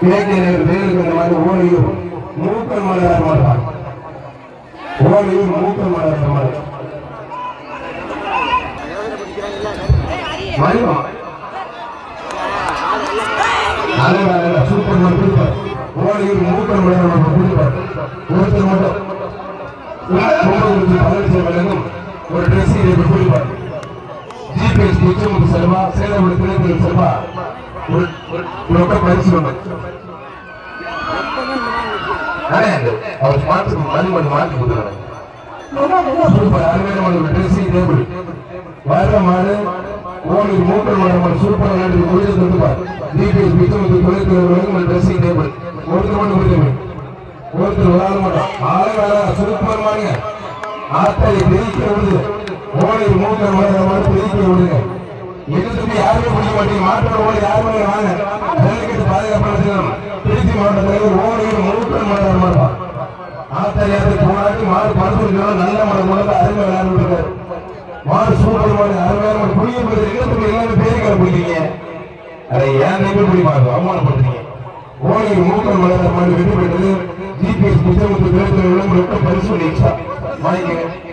வேறு இந்த மாதிரி ஓடியும் மூக்கல் மலர் மாட்டான் ஓடியும் மூக்கல் மலர் மாட்டான் சூப்பர் ஓடியும் மூக்கல் மலர் கொடுப்பார் ஒருத்தர் மட்டும் வழங்கும் ஒரு ட்ரெஸ் கொடுப்பார் ஜிபிஎஸ் நிச்சயம் செல்வா சேலம் திரைப்படம் செல்வா ஒரு பரிசு அவர் மாற்றி மாற்றி கொடுத்துறாங்க சூப்பர் அருமையான ட்ரெஸ்ஸிங் டேபிள் வர மாடு ஓடி மூக்கல் மாடு சூப்பர் விளையாட்டு முடிஞ்சு கொடுப்பார் ஜிபிஎஸ் நிச்சயம் ட்ரெஸ்ஸிங் டேபிள் ஒருத்தர் மட்டும் கொடுத்துருங்க ஒருத்தர் விளையாட மாட்டோம் ஆளு சூப்பர் மாடுங்க ஆத்தாடி பெருக்க விடுது ஓடி மூக்கல் மாடு பெருக்க விடுங்க எதிர்த்து யாருமே பிடிக்க மாட்டீங்க மாற்றோட ஓடி யாருமே வாங்க ஜல்லிக்கட்டு பாதுகாப்பு திருச்சி மாவட்டத்தில் ஓடி மூக்கல் மாடு மாடுவான் ஆத்தாரியாருக்கு போராடி மாடு படுத்து நல்ல மாடு மூலம் அருமை விளையாண்டு இருக்காரு மாடு சூப்பர் மாடு அருமையான மாடு புளிய போது இடத்துக்கு எல்லாமே பேருக்கிற பிடிக்கிறீங்க அதை ஏன் நீங்க பிடிப்பாங்க அவமானப்படுத்துறீங்க ஓடி மூக்கல் மாடு வெற்றி பெற்றது ஜிபிஎஸ் நிச்சயம் விளம்பரம் பரிசு வாங்கிக்கங்க